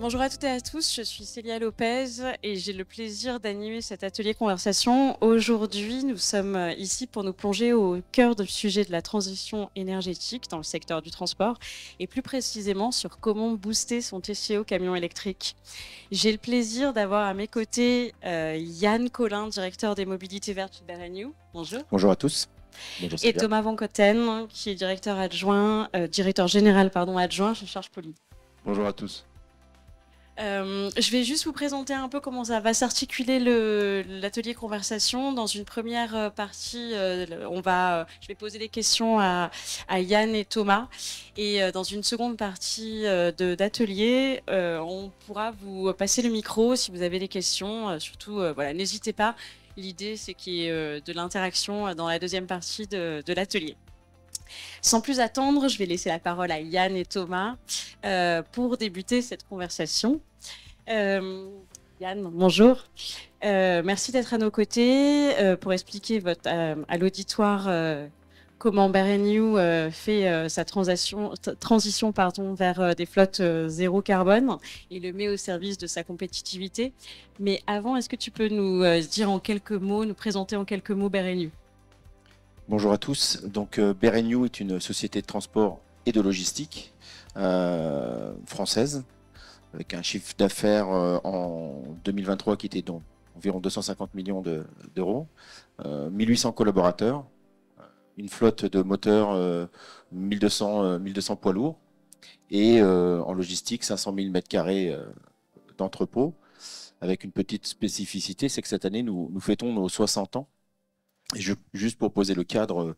Bonjour à toutes et à tous, je suis Célia Lopez et j'ai le plaisir d'animer cet atelier conversation. Aujourd'hui, nous sommes ici pour nous plonger au cœur du sujet de la transition énergétique dans le secteur du transport et plus précisément sur comment booster son TCO camion électrique. J'ai le plaisir d'avoir à mes côtés Yann Collin, directeur des mobilités vertes chez BRNU. Bonjour. Bonjour à tous. Bonjour Et Célia. Thomas Van Cotten, qui est directeur adjoint, directeur général adjoint chez Charge Poly. Bonjour à tous. Je vais juste vous présenter un peu comment ça va s'articuler l'atelier conversation. Dans une première partie, je vais poser des questions à Yann et Thomas. Et dans une seconde partie d'atelier, on pourra vous passer le micro si vous avez des questions. Surtout, voilà, n'hésitez pas. L'idée, c'est qu'il y ait de l'interaction dans la deuxième partie de l'atelier. Sans plus attendre, je vais laisser la parole à Yann et Thomas pour débuter cette conversation. Yann, bonjour. Merci d'être à nos côtés pour expliquer à l'auditoire comment BRNU fait sa transition vers des flottes zéro carbone et le met au service de sa compétitivité. Mais avant, est-ce que tu peux nous dire en quelques mots, nous présenter en quelques mots BRNU ? Bonjour à tous. Donc BRNU est une société de transport et de logistique française avec un chiffre d'affaires en 2023 qui était d'environ 250 millions d'euros, 1800 collaborateurs, une flotte de moteurs 1200 poids lourds et en logistique 500 000 m² d'entrepôt, avec une petite spécificité, c'est que cette année nous fêtons nos 60 ans. Et juste pour poser le cadre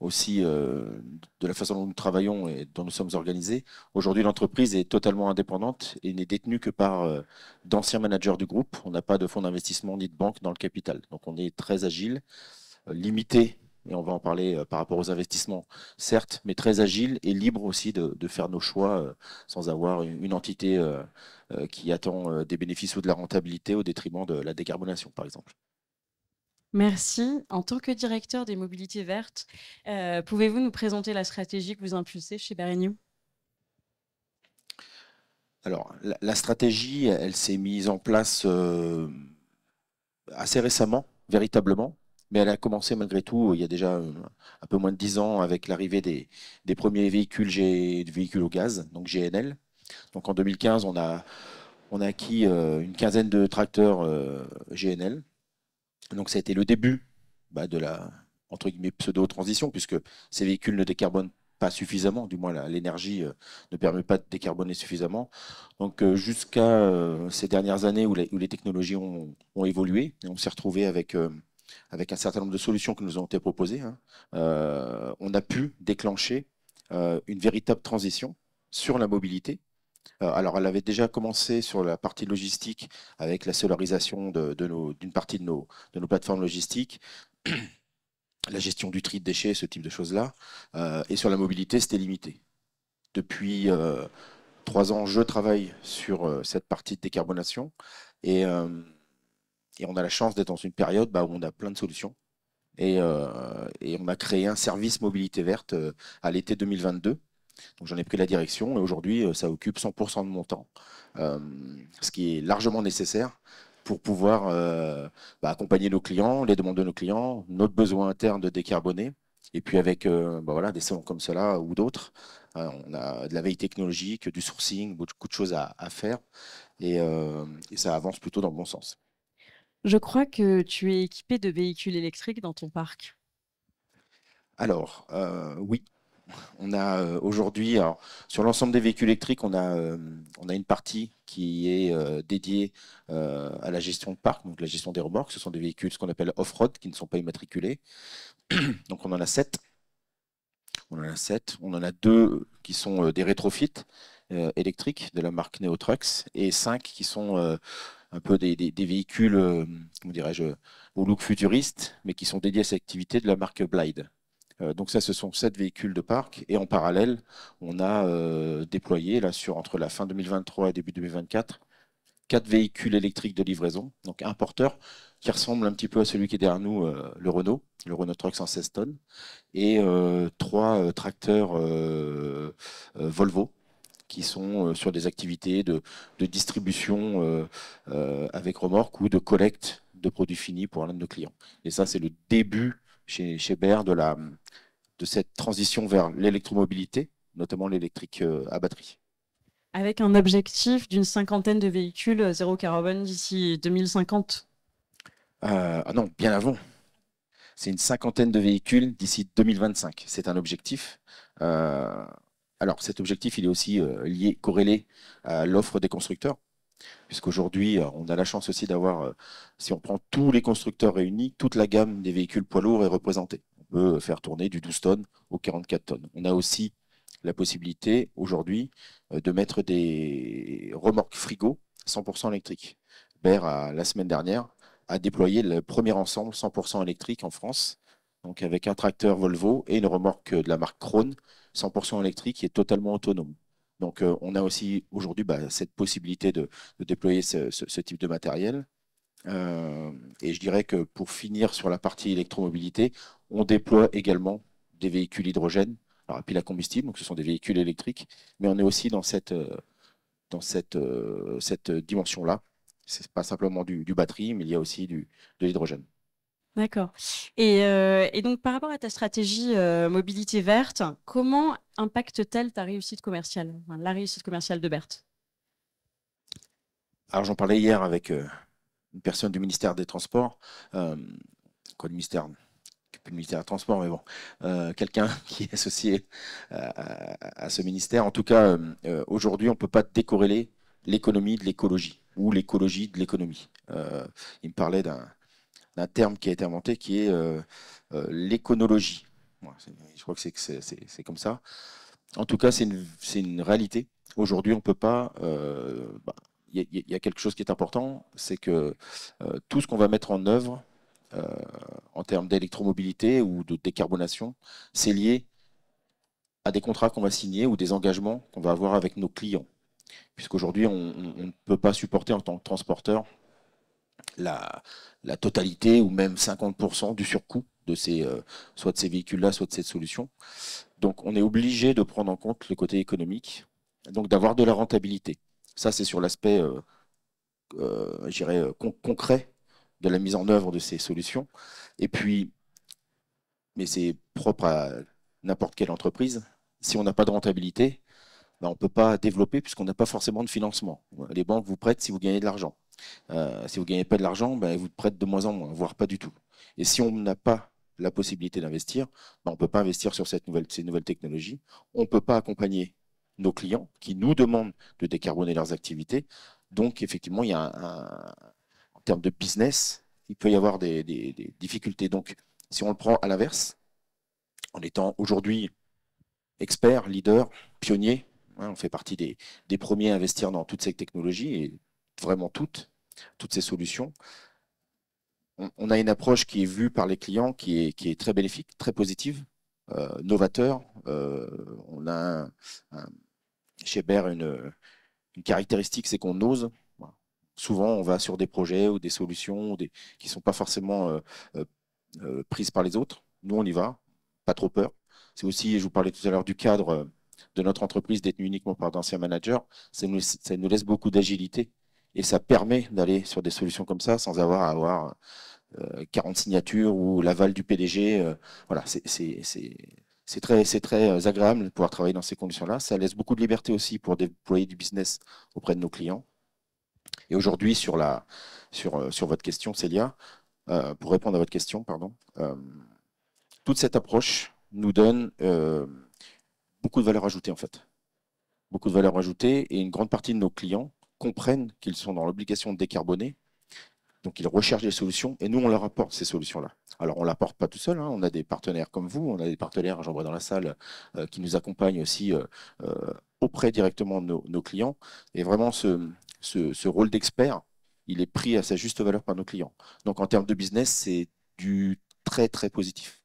aussi de la façon dont nous travaillons et dont nous sommes organisés, aujourd'hui l'entreprise est totalement indépendante et n'est détenue que par d'anciens managers du groupe. On n'a pas de fonds d'investissement ni de banque dans le capital. Donc on est très agile, limité, et on va en parler par rapport aux investissements, certes, mais très agile et libre aussi de faire nos choix sans avoir une entité qui attend des bénéfices ou de la rentabilité au détriment de la décarbonation, par exemple. Merci. En tant que directeur des mobilités vertes, pouvez-vous nous présenter la stratégie que vous impulsez chez BRNU ? Alors, la stratégie, elle s'est mise en place assez récemment, véritablement, mais elle a commencé malgré tout il y a déjà un peu moins de 10 ans avec l'arrivée des premiers véhicules au gaz, donc GNL. Donc en 2015, on a acquis une quinzaine de tracteurs GNL. Donc ça a été le début de la, entre guillemets, pseudo-transition, puisque ces véhicules ne décarbonent pas suffisamment, du moins l'énergie ne permet pas de décarboner suffisamment. Donc jusqu'à ces dernières années où les technologies ont évolué, et on s'est retrouvé avec un certain nombre de solutions qui nous ont été proposées, hein, on a pu déclencher une véritable transition sur la mobilité. Alors, elle avait déjà commencé sur la partie logistique avec la solarisation d'une partie de nos plateformes logistiques, la gestion du tri de déchets, ce type de choses-là. Et sur la mobilité, c'était limité. Depuis 3 ans, je travaille sur cette partie de décarbonation et on a la chance d'être dans une période où on a plein de solutions. Et on a créé un service mobilité verte à l'été 2022. Donc j'en ai pris la direction et aujourd'hui, ça occupe 100% de mon temps, ce qui est largement nécessaire pour pouvoir accompagner nos clients, les demandes de nos clients, notre besoin interne de décarboner. Et puis avec voilà, des salons comme cela ou d'autres, on a de la veille technologique, du sourcing, beaucoup de choses à faire et ça avance plutôt dans le bon sens. Je crois que tu es équipé de véhicules électriques dans ton parc. Alors, oui. On a aujourd'hui, sur l'ensemble des véhicules électriques, on a une partie qui est dédiée à la gestion de parc, donc la gestion des remorques. Ce sont des véhicules, ce qu'on appelle off-road, qui ne sont pas immatriculés. Donc on en a 7. On en a 7. On en a 2 qui sont des rétrofits électriques de la marque Neotrucks et 5 qui sont un peu des véhicules, comment dirais-je, au look futuriste, mais qui sont dédiés à cette activité de la marque Blide. Donc ça, ce sont 7 véhicules de parc. Et en parallèle, on a déployé, là, entre la fin 2023 et début 2024, 4 véhicules électriques de livraison. Donc un porteur qui ressemble un petit peu à celui qui est derrière nous, le Renault Truck 116 tonnes. Et 3 tracteurs Volvo qui sont sur des activités de distribution avec remorque ou de collecte de produits finis pour l'un de nos clients. Et ça, c'est le début chez Bayer de cette transition vers l'électromobilité, notamment l'électrique à batterie. Avec un objectif d'une cinquantaine de véhicules zéro carbone d'ici 2050. Ah non, bien avant. C'est une cinquantaine de véhicules d'ici 2025. C'est un objectif. Alors, cet objectif, il est aussi lié, corrélé à l'offre des constructeurs, puisqu'aujourd'hui, on a la chance aussi d'avoir, si on prend tous les constructeurs réunis, toute la gamme des véhicules poids lourds est représentée. On peut faire tourner du 12 tonnes au 44 tonnes. On a aussi la possibilité, aujourd'hui, de mettre des remorques frigo 100% électriques. Bayer, la semaine dernière, a déployé le premier ensemble 100% électrique en France, donc avec un tracteur Volvo et une remorque de la marque Krone 100% électrique qui est totalement autonome. Donc on a aussi aujourd'hui cette possibilité de déployer ce type de matériel. Et je dirais que pour finir sur la partie électromobilité, on déploie également des véhicules hydrogène, alors à pile à combustible, donc ce sont des véhicules électriques, mais on est aussi dans cette dimension-là. Ce n'est pas simplement du batterie, mais il y a aussi de l'hydrogène. D'accord. Et donc, par rapport à ta stratégie mobilité verte, comment impacte-t-elle ta réussite commerciale, enfin, la réussite commerciale de Berthe? Alors j'en parlais hier avec une personne du ministère des Transports, quoi, du ministère, plus le ministère des Transports, mais bon, quelqu'un qui est associé à ce ministère. En tout cas, aujourd'hui, on ne peut pas décorréler l'économie de l'écologie ou l'écologie de l'économie. Il me parlait d'un terme qui a été inventé qui est l'éconologie. Moi, je crois que c'est comme ça. En tout cas, c'est une réalité. Aujourd'hui, on peut pas. Il y a quelque chose qui est important, c'est que tout ce qu'on va mettre en œuvre euh, en termes d'électromobilité ou de décarbonation, c'est lié à des contrats qu'on va signer ou des engagements qu'on va avoir avec nos clients. Puisqu'aujourd'hui, on ne peut pas supporter en tant que transporteur la totalité ou même 50% du surcoût de soit de ces véhicules-là, soit de cette solution. Donc, on est obligé de prendre en compte le côté économique, donc d'avoir de la rentabilité. Ça, c'est sur l'aspect, je dirais, concret de la mise en œuvre de ces solutions. Et puis, mais c'est propre à n'importe quelle entreprise, si on n'a pas de rentabilité, on ne peut pas développer puisqu'on n'a pas forcément de financement. Les banques vous prêtent si vous gagnez de l'argent. Si vous ne gagnez pas de l'argent, elles vous prêtent de moins en moins, voire pas du tout. Et si on n'a pas la possibilité d'investir, on ne peut pas investir sur ces nouvelles technologies. On ne peut pas accompagner nos clients qui nous demandent de décarboner leurs activités. Donc, effectivement, en termes de business, il peut y avoir des difficultés. Donc, si on le prend à l'inverse, en étant aujourd'hui expert, leader, pionnier, on fait partie des premiers à investir dans toutes ces technologies et vraiment toutes ces solutions. On a une approche qui est vue par les clients qui est très bénéfique, très positive, novateur. On a chez Bayer une caractéristique, c'est qu'on ose. Souvent, on va sur des projets ou des solutions qui ne sont pas forcément prises par les autres. Nous, on y va, pas trop peur. C'est aussi, je vous parlais tout à l'heure du cadre de notre entreprise détenue uniquement par d'anciens managers. Ça nous laisse beaucoup d'agilité et ça permet d'aller sur des solutions comme ça sans avoir à avoir 40 signatures ou l'aval du PDG. Voilà, c'est très agréable de pouvoir travailler dans ces conditions-là. Ça laisse beaucoup de liberté aussi pour déployer du business auprès de nos clients. Et aujourd'hui, sur votre question, Célia, pour répondre à votre question, pardon, toute cette approche nous donne beaucoup de valeur ajoutée en fait. Beaucoup de valeur ajoutée et une grande partie de nos clients comprennent qu'ils sont dans l'obligation de décarboner. Donc ils recherchent des solutions et nous on leur apporte ces solutions-là. Alors on ne l'apporte pas tout seul, hein. On a des partenaires comme vous, on a des partenaires, j'en vois dans la salle, qui nous accompagnent aussi auprès directement de nos clients. Et vraiment ce rôle d'expert, il est pris à sa juste valeur par nos clients. Donc en termes de business, c'est du très très positif.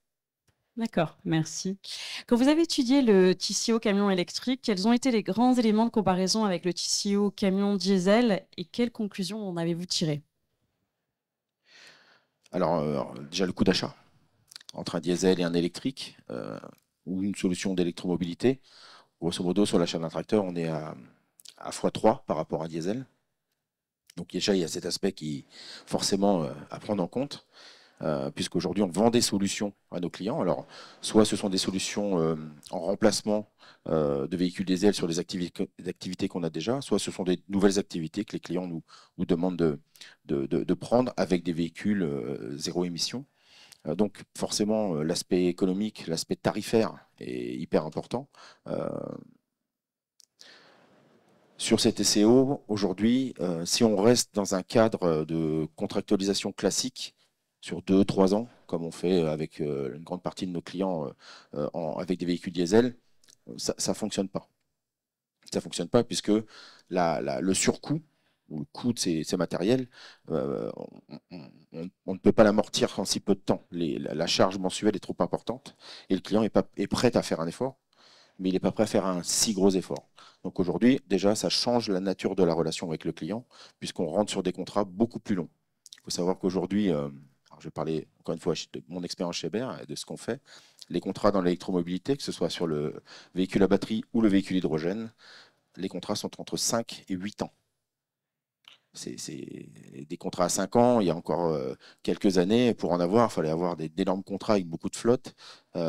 D'accord, merci. Quand vous avez étudié le TCO camion électrique, quels ont été les grands éléments de comparaison avec le TCO camion diesel et quelles conclusions en avez-vous tirées? Alors déjà le coût d'achat entre un diesel et un électrique ou une solution d'électromobilité. grosso modo, sur l'achat d'un tracteur, on est à x3 par rapport à diesel. Donc déjà, il y a cet aspect qui forcément à prendre en compte, puisqu'aujourd'hui, on vend des solutions à nos clients. Alors, soit ce sont des solutions en remplacement de véhicules diesel sur des activités qu'on a déjà, soit ce sont des nouvelles activités que les clients nous demandent de prendre avec des véhicules zéro émission. Donc forcément, l'aspect économique, l'aspect tarifaire est hyper important. Sur ces TCO, aujourd'hui, si on reste dans un cadre de contractualisation classique sur 2-3 ans, comme on fait avec une grande partie de nos clients avec des véhicules diesel, ça ne fonctionne pas. Ça ne fonctionne pas puisque le surcoût, ou le coût de ces matériels, on ne peut pas l'amortir en si peu de temps. La charge mensuelle est trop importante et le client est prêt à faire un effort, mais il n'est pas prêt à faire un si gros effort. Donc aujourd'hui, déjà, ça change la nature de la relation avec le client, puisqu'on rentre sur des contrats beaucoup plus longs. Il faut savoir qu'aujourd'hui, je vais parler encore une fois de mon expérience chez Baer et de ce qu'on fait. Les contrats dans l'électromobilité, que ce soit sur le véhicule à batterie ou le véhicule hydrogène, les contrats sont entre 5 et 8 ans. C'est des contrats à 5 ans. Il y a encore quelques années, pour en avoir, il fallait avoir d'énormes contrats avec beaucoup de flottes,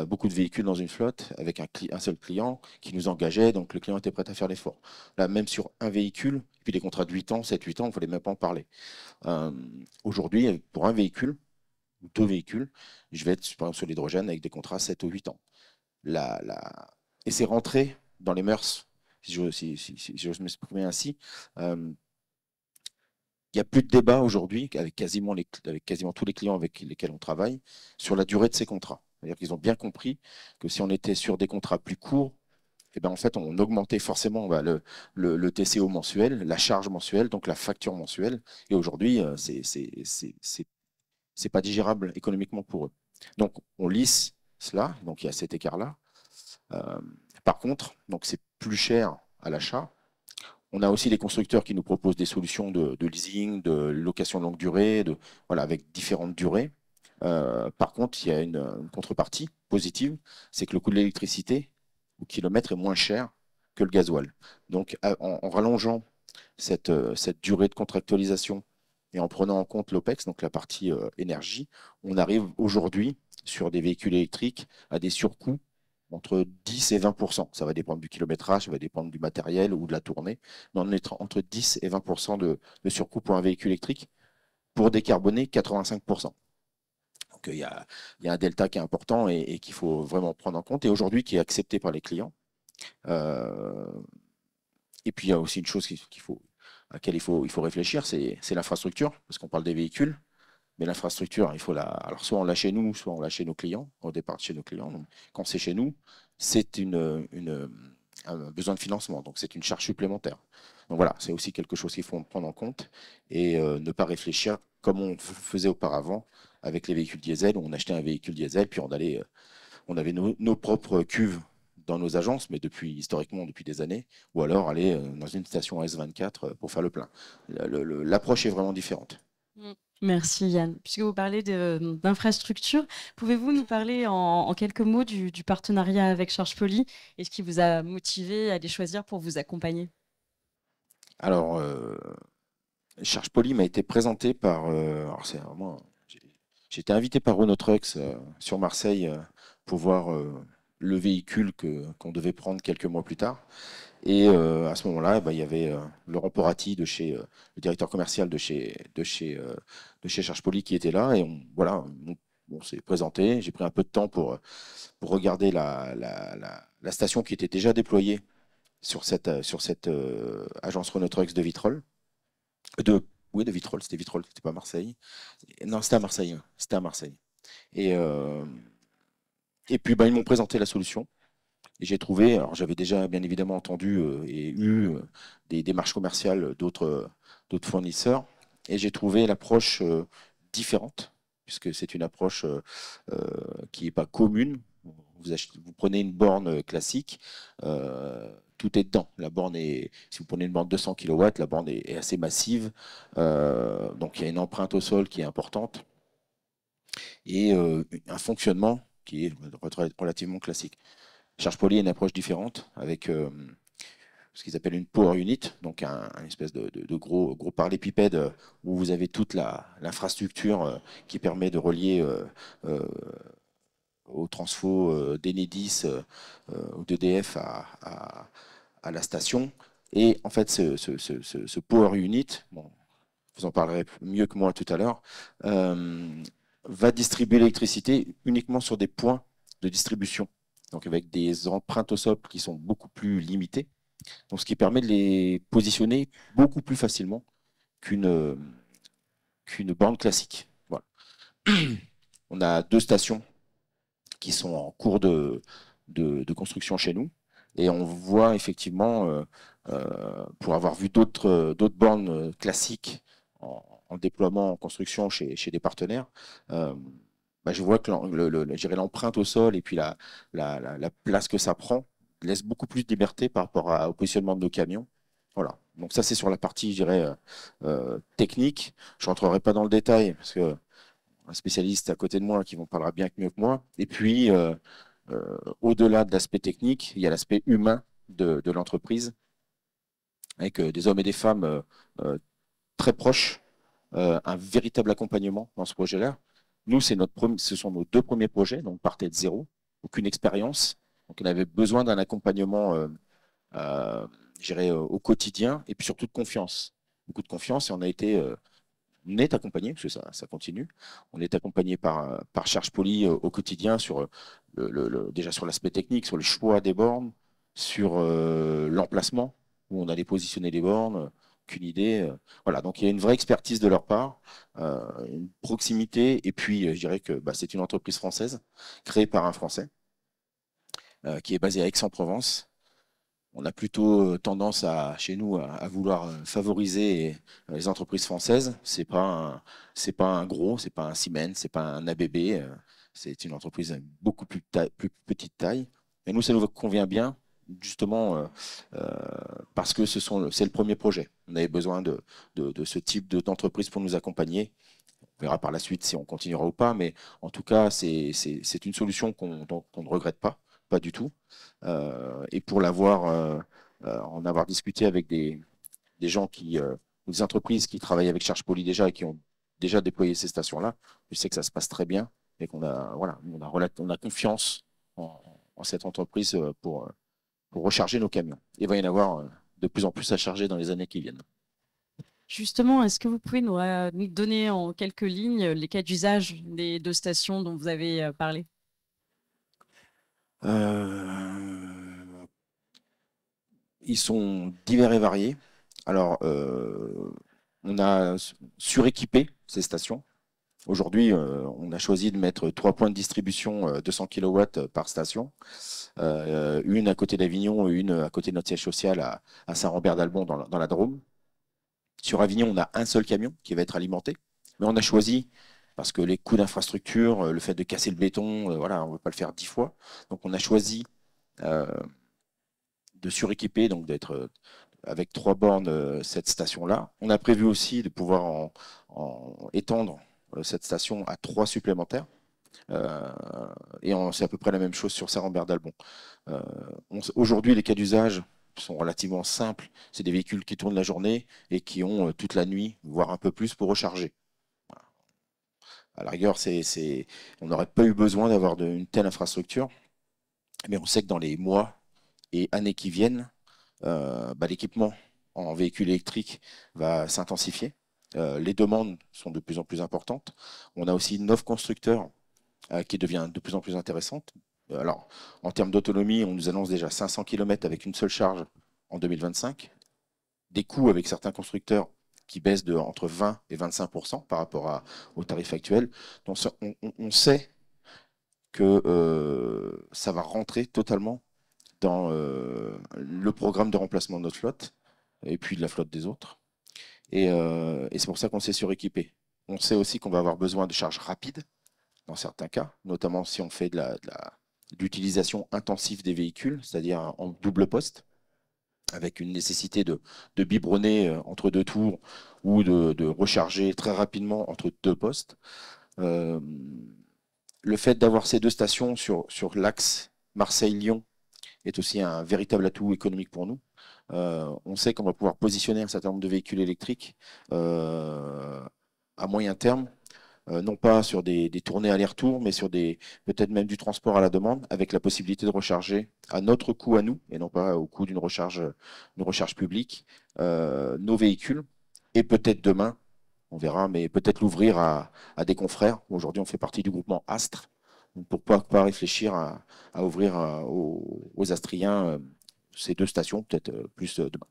beaucoup de véhicules dans une flotte, avec un seul client qui nous engageait, donc le client était prêt à faire l'effort. Là, même sur un véhicule, puis des contrats de 8 ans, 7-8 ans, il ne fallait même pas en parler. Aujourd'hui, pour un véhicule, ou 2 véhicules, je vais être par exemple, sur l'hydrogène avec des contrats 7 ou 8 ans. Et c'est rentré dans les mœurs, si j'ose m'exprimer ainsi. Il n'y a plus de débat aujourd'hui avec quasiment tous les clients avec lesquels on travaille sur la durée de ces contrats. C'est-à-dire qu'ils ont bien compris que si on était sur des contrats plus courts, eh ben en fait, on augmentait forcément le TCO mensuel, la charge mensuelle, donc la facture mensuelle. Et aujourd'hui, c'est pas digérable économiquement pour eux. Donc, on lisse cela, donc il y a cet écart-là. Par contre, donc c'est plus cher à l'achat. On a aussi les constructeurs qui nous proposent des solutions de leasing, de location longue durée, voilà, avec différentes durées. Par contre, il y a une contrepartie positive, c'est que le coût de l'électricité au kilomètre est moins cher que le gasoil. Donc, en rallongeant cette durée de contractualisation et en prenant en compte l'OPEX, donc la partie énergie, on arrive aujourd'hui sur des véhicules électriques à des surcoûts entre 10 et 20%. Ça va dépendre du kilométrage, ça va dépendre du matériel ou de la tournée. Mais on est entre 10 et 20% de surcoût pour un véhicule électrique. Pour décarboner, 85%. Donc il y a un delta qui est important et qu'il faut vraiment prendre en compte. Et aujourd'hui, qui est accepté par les clients. Et puis il y a aussi une chose à laquelle il faut réfléchir, c'est l'infrastructure, parce qu'on parle des véhicules. Mais l'infrastructure, alors soit on l'a chez nous, soit on l'a chez nos clients, au départ chez nos clients. Donc, quand c'est chez nous, c'est un besoin de financement, donc c'est une charge supplémentaire. Donc voilà, c'est aussi quelque chose qu'il faut prendre en compte et ne pas réfléchir comme on faisait auparavant avec les véhicules diesel, où on achetait un véhicule diesel, puis on avait nos propres cuves dans nos agences, mais historiquement depuis des années, ou alors aller dans une station S24 pour faire le plein. L'approche est vraiment différente. Merci Yann. Puisque vous parlez d'infrastructure, pouvez-vous nous parler en quelques mots du partenariat avec Charge Poly et ce qui vous a motivé à les choisir pour vous accompagner? Alors, Charge Poly m'a été présenté par... j'ai été invité par Renault Trucks sur Marseille pour voir le véhicule qu'on devait prendre quelques mois plus tard. Et à ce moment-là, il y avait Laurent Porati le directeur commercial de chez Charge Poly qui était là. Et on s'est présenté. J'ai pris un peu de temps pour regarder la station qui était déjà déployée sur cette agence Renault Trucks de Vitrolles. Oui, de Vitrolles, c'était pas Marseille. Non, c'était à Marseille. C'était à Marseille. Et puis, ils m'ont présenté la solution. Et j'ai trouvé, alors j'avais déjà bien évidemment entendu et eu des démarches commerciales d'autres fournisseurs, et j'ai trouvé l'approche différente, puisque c'est une approche qui n'est pas commune. Vous prenez une borne classique, tout est dedans. Si vous prenez une borne de 200 kW, la borne est assez massive, donc il y a une empreinte au sol qui est importante, et un fonctionnement qui est relativement classique. Charge Poly a une approche différente avec ce qu'ils appellent une power unit, donc un espèce de gros parallépipède où vous avez toute l'infrastructure qui permet de relier euh, au transfo d'Enedis ou d'EDF à la station. Et en fait, ce power unit, bon, vous en parlerez mieux que moi tout à l'heure, va distribuer l'électricité uniquement sur des points de distribution, donc avec des empreintes au sol qui sont beaucoup plus limitées, donc ce qui permet de les positionner beaucoup plus facilement qu'une borne classique. Voilà. On a 2 stations qui sont en cours de construction chez nous, et on voit effectivement, pour avoir vu d'autres bornes classiques en déploiement, en construction chez des partenaires, bah, je vois que l'empreinte au sol et puis la place que ça prend laisse beaucoup plus de liberté par rapport au positionnement de nos camions. Voilà. Donc ça, c'est sur la partie, je dirais, technique. Je ne rentrerai pas dans le détail parce que un spécialiste à côté de moi qui vous parlera bien mieux que moi. Et puis, au-delà de l'aspect technique, il y a l'aspect humain de l'entreprise, avec des hommes et des femmes très proches, un véritable accompagnement dans ce projet-là. Nous, ce sont nos 2 premiers projets, donc partez de zéro, aucune expérience. Donc, on avait besoin d'un accompagnement je dirais, au quotidien et puis surtout de confiance. Beaucoup de confiance et on est accompagné, parce que ça continue, on est accompagné par Charge Poly au quotidien sur déjà sur l'aspect technique, sur le choix des bornes, sur l'emplacement, où on allait positionner les bornes, qu'une idée. Voilà, donc il y a une vraie expertise de leur part, une proximité, et puis je dirais que bah, c'est une entreprise française, créée par un Français, qui est basé à Aix-en-Provence. On a plutôt tendance chez nous à vouloir favoriser les entreprises françaises. C'est pas un gros, c'est pas un Siemens, c'est pas un ABB. C'est une entreprise à beaucoup plus petite taille. Et nous, ça nous convient bien, justement, parce que c'est le premier projet. On avait besoin de ce type d'entreprise pour nous accompagner. On verra par la suite si on continuera ou pas, mais en tout cas, c'est une solution qu'on ne regrette pas du tout. Et pour en avoir discuté avec des gens des entreprises qui travaillent avec Charge Poly déjà et qui ont déjà déployé ces stations-là, je sais que ça se passe très bien et voilà, on a confiance en cette entreprise pour recharger nos camions. Il va y en avoir de plus en plus à charger dans les années qui viennent. Justement, est-ce que vous pouvez nous donner en quelques lignes les cas d'usage des 2 stations dont vous avez parlé? Ils sont divers et variés. Alors, on a suréquipé ces stations. Aujourd'hui, on a choisi de mettre 3 points de distribution 200 kW par station, une à côté d'Avignon et une à côté de notre siège social à Saint-Rambert-d'Albon dans la Drôme. Sur Avignon, on a un seul camion qui va être alimenté, mais on a choisi, parce que les coûts d'infrastructure, le fait de casser le béton, voilà, on ne veut pas le faire 10 fois. Donc on a choisi de suréquiper, donc d'être avec 3 bornes cette station-là. On a prévu aussi de pouvoir étendre cette station à 3 supplémentaires. Et c'est à peu près la même chose sur Saint-Rambert-d'Albon. Aujourd'hui, les cas d'usage sont relativement simples. C'est des véhicules qui tournent la journée et qui ont toute la nuit, voire un peu plus, pour recharger. Voilà. À la rigueur, on n'aurait pas eu besoin d'avoir une telle infrastructure, mais on sait que dans les mois et années qui viennent, bah, l'équipement en véhicule électrique va s'intensifier. Les demandes sont de plus en plus importantes. On a aussi une offre constructeur qui devient de plus en plus intéressante. Alors, en termes d'autonomie, on nous annonce déjà 500 km avec une seule charge en 2025. Des coûts avec certains constructeurs qui baissent entre 20 et 25% par rapport au tarif actuel. Donc, on sait que ça va rentrer totalement dans le programme de remplacement de notre flotte et puis de la flotte des autres. Et c'est pour ça qu'on s'est suréquipé. On sait aussi qu'on va avoir besoin de charges rapides dans certains cas, notamment si on fait de l'utilisation intensive des véhicules, c'est-à-dire en double poste, avec une nécessité de biberonner entre 2 tours ou de recharger très rapidement entre 2 postes. Le fait d'avoir ces 2 stations sur l'axe Marseille-Lyon est aussi un véritable atout économique pour nous. On sait qu'on va pouvoir positionner un certain nombre de véhicules électriques à moyen terme, non pas sur des tournées aller-retour, mais sur peut-être même du transport à la demande, avec la possibilité de recharger à notre coût à nous, et non pas au coût d'une recharge publique, nos véhicules, et peut-être demain, on verra, mais peut-être l'ouvrir à des confrères. Aujourd'hui, on fait partie du groupement Astre. Donc, pourquoi pas réfléchir à ouvrir aux Astriens ces deux stations, peut-être plus demain.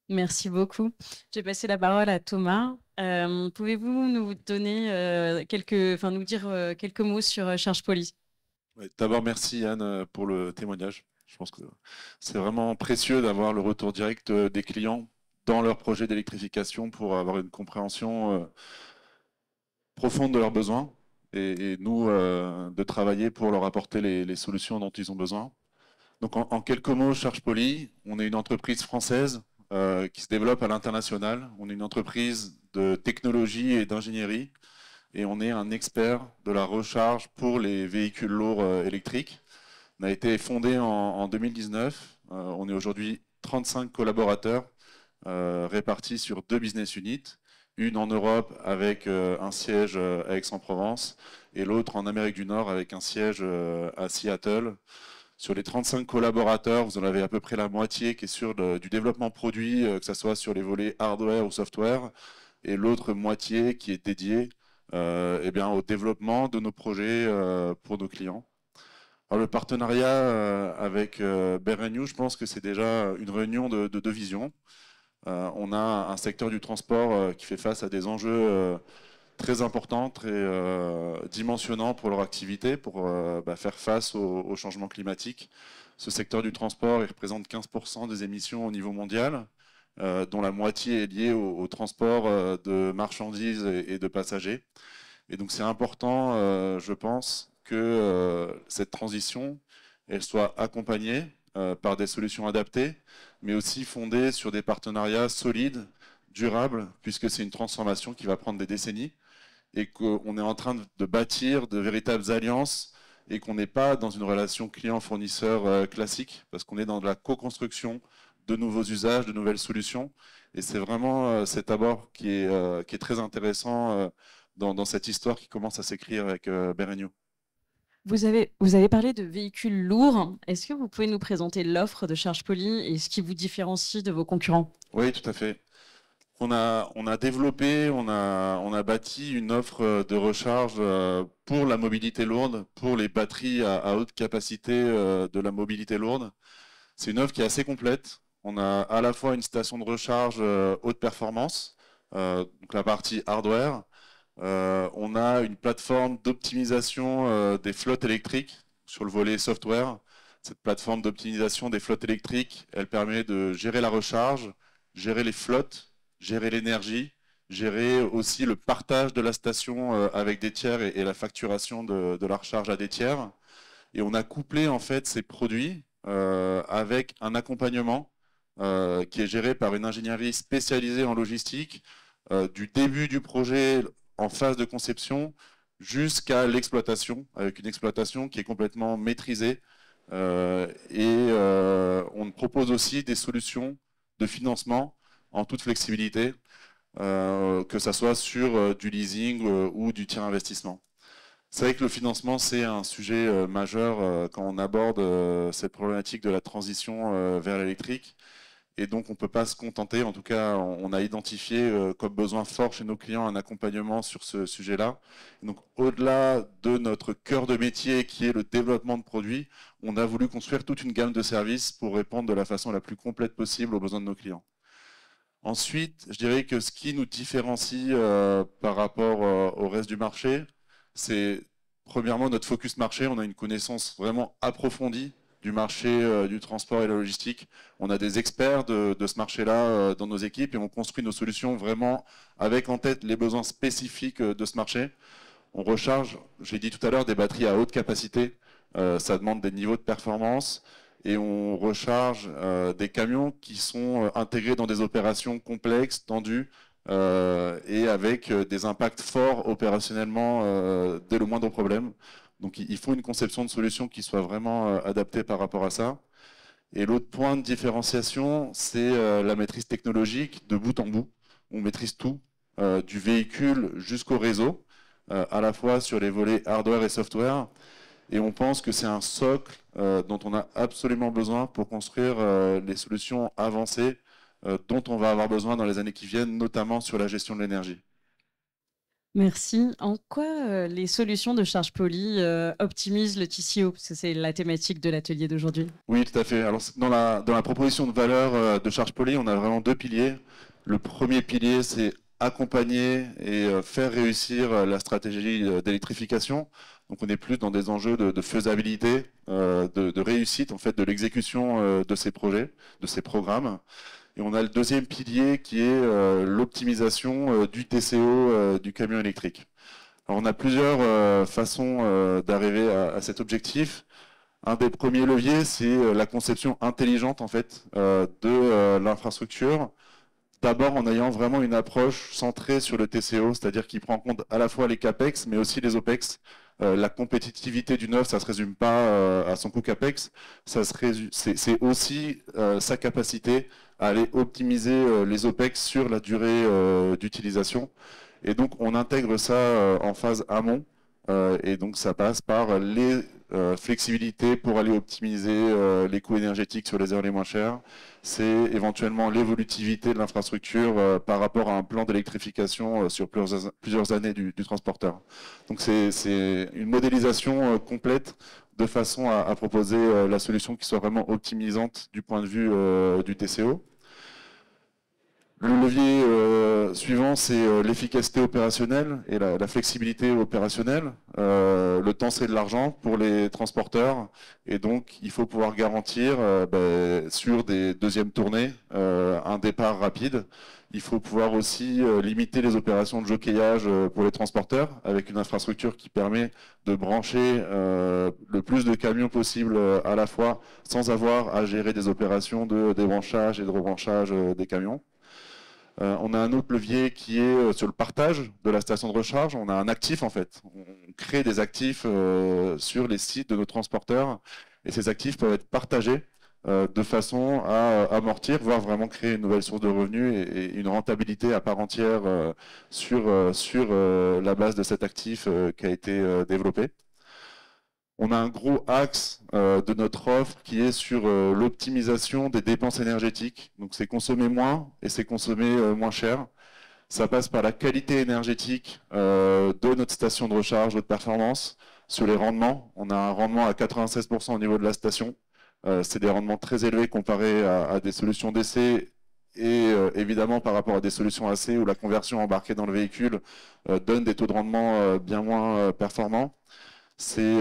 Merci beaucoup. Je vais passer la parole à Thomas. Pouvez-vous nous donner nous dire quelques mots sur Charge Poly? Ouais, d'abord, merci Yann pour le témoignage. Je pense que c'est vraiment précieux d'avoir le retour direct des clients dans leur projet d'électrification pour avoir une compréhension profonde de leurs besoins et nous de travailler pour leur apporter les solutions dont ils ont besoin. Donc en quelques mots, Charge Poly, on est une entreprise française qui se développe à l'international. On est une entreprise de technologie et d'ingénierie et on est un expert de la recharge pour les véhicules lourds électriques. On a été fondé en 2019. On est aujourd'hui 35 collaborateurs répartis sur 2 business units. Une en Europe avec un siège à Aix-en-Provence et l'autre en Amérique du Nord avec un siège à Seattle. Sur les 35 collaborateurs, vous en avez à peu près la moitié qui est sur du développement produit, que ce soit sur les volets hardware ou software, et l'autre moitié qui est dédiée au développement de nos projets pour nos clients. Alors, le partenariat avec BRNU, je pense que c'est déjà une réunion de 2 visions. On a un secteur du transport qui fait face à des enjeux très importants, très dimensionnants pour leur activité, pour faire face au changement climatique. Ce secteur du transport, il représente 15% des émissions au niveau mondial, dont la moitié est liée au transport de marchandises et de passagers. Et donc c'est important, je pense, que cette transition, elle soit accompagnée par des solutions adaptées, mais aussi fondée sur des partenariats solides, durables, puisque c'est une transformation qui va prendre des décennies, et qu'on est en train de bâtir de véritables alliances, et qu'on n'est pas dans une relation client-fournisseur classique, parce qu'on est dans de la co-construction de nouveaux usages, de nouvelles solutions. Et c'est vraiment cet abord qui est très intéressant dans cette histoire qui commence à s'écrire avec BRNU. Vous avez parlé de véhicules lourds. Est-ce que vous pouvez nous présenter l'offre de Charge Poly et ce qui vous différencie de vos concurrents? Oui, tout à fait. On a développé, on a bâti une offre de recharge pour la mobilité lourde, pour les batteries à haute capacité de la mobilité lourde. C'est une offre qui est assez complète. On a à la fois une station de recharge haute performance, donc la partie hardware. On a une plateforme d'optimisation des flottes électriques sur le volet software. Cette plateforme d'optimisation des flottes électriques, elle permet de gérer la recharge, gérer les flottes, gérer l'énergie, gérer aussi le partage de la station avec des tiers et la facturation de la recharge à des tiers. Et on a couplé en fait ces produits avec un accompagnement qui est géré par une ingénierie spécialisée en logistique, du début du projet en phase de conception jusqu'à l'exploitation, avec une exploitation qui est complètement maîtrisée. On propose aussi des solutions de financement en toute flexibilité, que ce soit sur du leasing ou du tiers investissement. C'est vrai que le financement, c'est un sujet majeur quand on aborde cette problématique de la transition vers l'électrique. Et donc, on ne peut pas se contenter, en tout cas, on a identifié comme besoin fort chez nos clients un accompagnement sur ce sujet-là. Donc, au-delà de notre cœur de métier qui est le développement de produits, on a voulu construire toute une gamme de services pour répondre de la façon la plus complète possible aux besoins de nos clients. Ensuite, je dirais que ce qui nous différencie par rapport au reste du marché, c'est premièrement notre focus marché. On a une connaissance vraiment approfondie du marché du transport et de la logistique. On a des experts de ce marché-là dans nos équipes et on construit nos solutions vraiment avec en tête les besoins spécifiques de ce marché. On recharge, j'ai dit tout à l'heure, des batteries à haute capacité. Ça demande des niveaux de performance. Et on recharge des camions qui sont intégrés dans des opérations complexes, tendues, et avec des impacts forts opérationnellement dès le moindre problème. Donc il faut une conception de solution qui soit vraiment adaptée par rapport à ça. Et l'autre point de différenciation, c'est la maîtrise technologique de bout en bout. On maîtrise tout, du véhicule jusqu'au réseau, à la fois sur les volets hardware et software. Et on pense que c'est un socle dont on a absolument besoin pour construire les solutions avancées dont on va avoir besoin dans les années qui viennent, notamment sur la gestion de l'énergie. Merci. En quoi les solutions de Charge Poly optimisent le TCO? Parce que c'est la thématique de l'atelier d'aujourd'hui. Oui, tout à fait. Alors, dans la proposition de valeur de Charge Poly, on a vraiment deux piliers. Le premier pilier, c'est accompagner et faire réussir la stratégie d'électrification. Donc on est plus dans des enjeux de faisabilité, de réussite en fait, de l'exécution de ces projets, de ces programmes. Et on a le deuxième pilier qui est l'optimisation du TCO du camion électrique. Alors on a plusieurs façons d'arriver à cet objectif. Un des premiers leviers, c'est la conception intelligente en fait, de l'infrastructure. D'abord en ayant vraiment une approche centrée sur le TCO, c'est-à-dire qui prend en compte à la fois les CAPEX, mais aussi les OPEX. La compétitivité d'une offre, ça ne se résume pas à son coût CAPEX, c'est aussi sa capacité à aller optimiser les OPEX sur la durée d'utilisation. Et donc on intègre ça en phase amont, et donc ça passe par les flexibilités pour aller optimiser les coûts énergétiques sur les heures les moins chères. C'est éventuellement l'évolutivité de l'infrastructure par rapport à un plan d'électrification sur plusieurs années du transporteur. Donc c'est une modélisation complète de façon à proposer la solution qui soit vraiment optimisante du point de vue du TCO. Le levier suivant, c'est l'efficacité opérationnelle et la flexibilité opérationnelle. Le temps, c'est de l'argent pour les transporteurs. Et donc, il faut pouvoir garantir sur des deuxièmes tournées un départ rapide. Il faut pouvoir aussi limiter les opérations de jockeyage pour les transporteurs avec une infrastructure qui permet de brancher le plus de camions possible à la fois sans avoir à gérer des opérations de débranchage et de rebranchage des camions. On a un autre levier qui est sur le partage de la station de recharge. On a un actif en fait. On crée des actifs sur les sites de nos transporteurs et ces actifs peuvent être partagés de façon à amortir, voire vraiment créer une nouvelle source de revenus et une rentabilité à part entière sur la base de cet actif qui a été développé. On a un gros axe de notre offre qui est sur l'optimisation des dépenses énergétiques. Donc c'est consommer moins et c'est consommer moins cher. Ça passe par la qualité énergétique de notre station de recharge, de performance. Sur les rendements, on a un rendement à 96% au niveau de la station. C'est des rendements très élevés comparés à des solutions d'essai et évidemment par rapport à des solutions AC où la conversion embarquée dans le véhicule donne des taux de rendement bien moins performants. C'est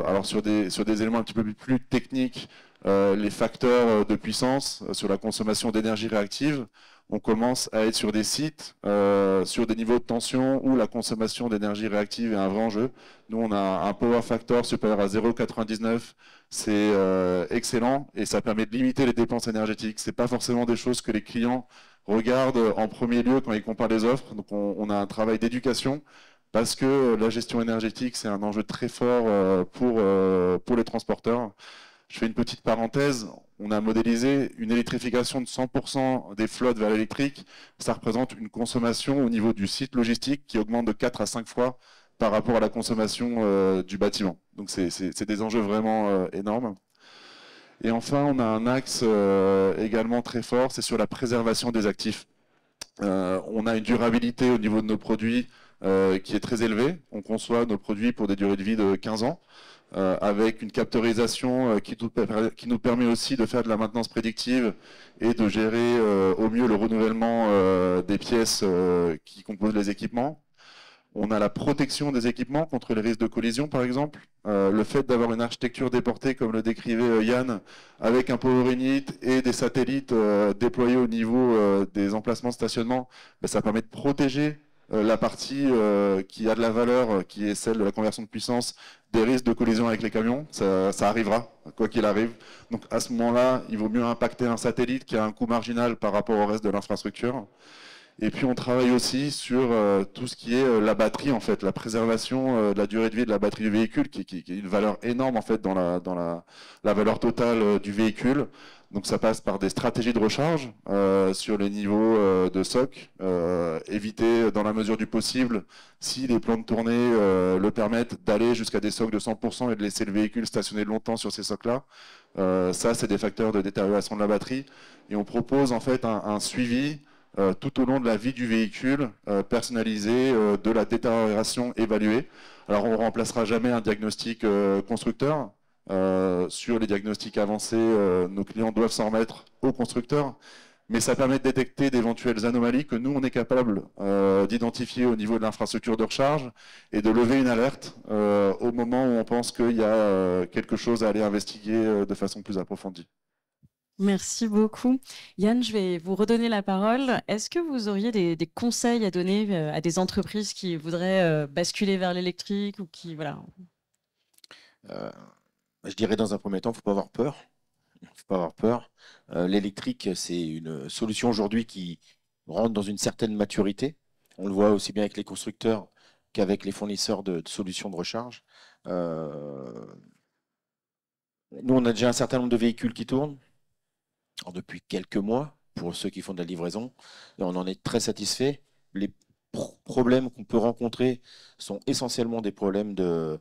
alors sur des éléments un petit peu plus techniques, les facteurs de puissance sur la consommation d'énergie réactive. On commence à être sur des sites, sur des niveaux de tension où la consommation d'énergie réactive est un vrai enjeu. Nous, on a un power factor supérieur à 0,99. C'est excellent et ça permet de limiter les dépenses énergétiques. Ce n'est pas forcément des choses que les clients regardent en premier lieu quand ils comparent les offres. Donc, on a un travail d'éducation. Parce que la gestion énergétique, c'est un enjeu très fort pour les transporteurs. Je fais une petite parenthèse. On a modélisé une électrification de 100% des flottes vers l'électrique. Ça représente une consommation au niveau du site logistique qui augmente de 4 à 5 fois par rapport à la consommation du bâtiment. Donc c'est des enjeux vraiment énormes. Et enfin, on a un axe également très fort, c'est sur la préservation des actifs. On a une durabilité au niveau de nos produits qui est très élevé. On conçoit nos produits pour des durées de vie de 15 ans, avec une captorisation qui nous permet aussi de faire de la maintenance prédictive et de gérer au mieux le renouvellement des pièces qui composent les équipements. On a la protection des équipements contre les risques de collision, par exemple. Le fait d'avoir une architecture déportée, comme le décrivait Yann, avec un power unit et des satellites déployés au niveau des emplacements de stationnement, ça permet de protéger la partie qui a de la valeur, qui est celle de la conversion de puissance, des risques de collision avec les camions. Ça arrivera, quoi qu'il arrive. Donc à ce moment-là, il vaut mieux impacter un satellite qui a un coût marginal par rapport au reste de l'infrastructure. Et puis on travaille aussi sur tout ce qui est la batterie, en fait, la préservation de la durée de vie de la batterie du véhicule, qui est une valeur énorme en fait dans la valeur totale du véhicule. Donc ça passe par des stratégies de recharge sur les niveaux de SOC, éviter dans la mesure du possible, si les plans de tournée le permettent, d'aller jusqu'à des SOC de 100% et de laisser le véhicule stationner longtemps sur ces SOC-là. Ça, c'est des facteurs de détérioration de la batterie. Et on propose en fait un suivi tout au long de la vie du véhicule, personnalisé, de la détérioration évaluée. Alors on ne remplacera jamais un diagnostic constructeur. Sur les diagnostics avancés, nos clients doivent s'en remettre au constructeur, mais ça permet de détecter d'éventuelles anomalies que nous, on est capable d'identifier au niveau de l'infrastructure de recharge et de lever une alerte au moment où on pense qu'il y a quelque chose à aller investiguer de façon plus approfondie. Merci beaucoup. Yann, je vais vous redonner la parole. Est-ce que vous auriez des conseils à donner à des entreprises qui voudraient basculer vers l'électrique ou qui, voilà. Je dirais dans un premier temps, il ne faut pas avoir peur. Faut pas avoir peur. L'électrique, c'est une solution aujourd'hui qui rentre dans une certaine maturité. On le voit aussi bien avec les constructeurs qu'avec les fournisseurs de solutions de recharge. Nous, on a déjà un certain nombre de véhicules qui tournent depuis quelques mois pour ceux qui font de la livraison et on en est très satisfait. Les problèmes qu'on peut rencontrer sont essentiellement des problèmes de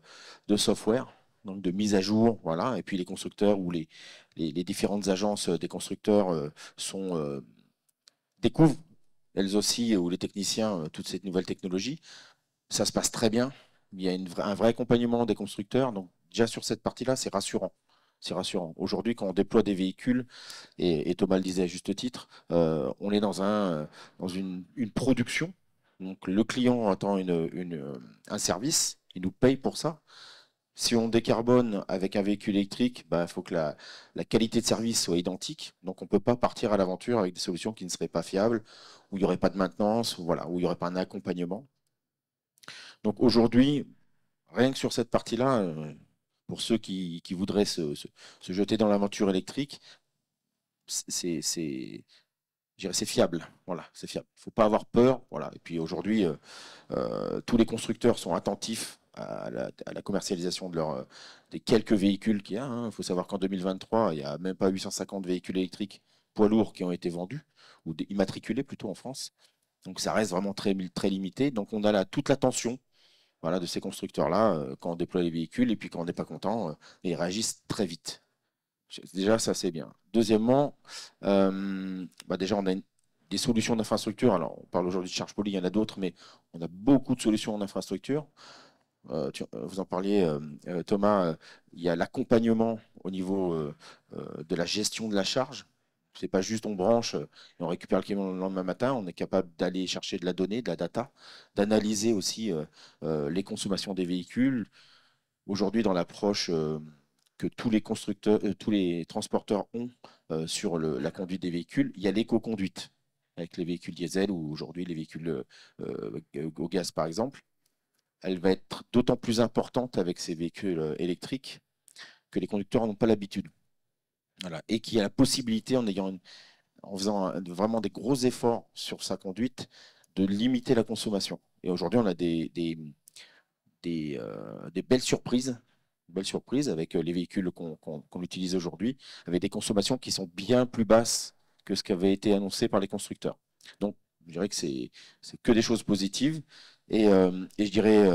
software, donc de mise à jour, voilà. Et puis les constructeurs ou les différentes agences des constructeurs découvrent elles aussi, ou les techniciens, toutes ces nouvelles technologies. Ça se passe très bien. Il y a un vrai accompagnement des constructeurs. Donc déjà sur cette partie-là, c'est rassurant. C'est rassurant. Aujourd'hui, quand on déploie des véhicules, et Thomas le disait à juste titre, on est dans une production. Donc le client attend un service, il nous paye pour ça. Si on décarbone avec un véhicule électrique, il faut que la qualité de service soit identique. Donc on ne peut pas partir à l'aventure avec des solutions qui ne seraient pas fiables, où il n'y aurait pas de maintenance, voilà, où il n'y aurait pas un accompagnement. Donc aujourd'hui, rien que sur cette partie-là, pour ceux qui voudraient se jeter dans l'aventure électrique, c'est fiable. Voilà, c'est fiable. Il ne faut pas avoir peur. Voilà. Et puis aujourd'hui, tous les constructeurs sont attentifs à la commercialisation des quelques véhicules qu'il y a. Il faut savoir qu'en 2023, il n'y a même pas 850 véhicules électriques poids lourds qui ont été vendus, ou immatriculés plutôt en France. Donc ça reste vraiment très, très limité. Donc on a là toute l'attention, voilà, de ces constructeurs-là quand on déploie les véhicules, et puis quand on n'est pas content, ils réagissent très vite. Déjà, ça c'est bien. Deuxièmement, déjà on a des solutions d'infrastructure. Alors on parle aujourd'hui de ChargePoly, il y en a d'autres, mais on a beaucoup de solutions en infrastructure. Vous en parliez, Thomas, il y a l'accompagnement au niveau de la gestion de la charge. C'est pas juste on branche et on récupère le camion le lendemain matin. On est capable d'aller chercher de la donnée, de la data, d'analyser aussi les consommations des véhicules. Aujourd'hui, dans l'approche que tous les constructeurs, tous les transporteurs ont sur la conduite des véhicules, il y a l'éco-conduite avec les véhicules diesel ou aujourd'hui les véhicules au gaz par exemple. Elle va être d'autant plus importante avec ces véhicules électriques que les conducteurs n'ont pas l'habitude. Voilà. Et qu'il y a la possibilité, en faisant vraiment des gros efforts sur sa conduite, de limiter la consommation. Et aujourd'hui, on a des belles surprises avec les véhicules qu'on utilise aujourd'hui, avec des consommations qui sont bien plus basses que ce qui avait été annoncé par les constructeurs. Donc, je dirais que c'est que des choses positives. Et je dirais,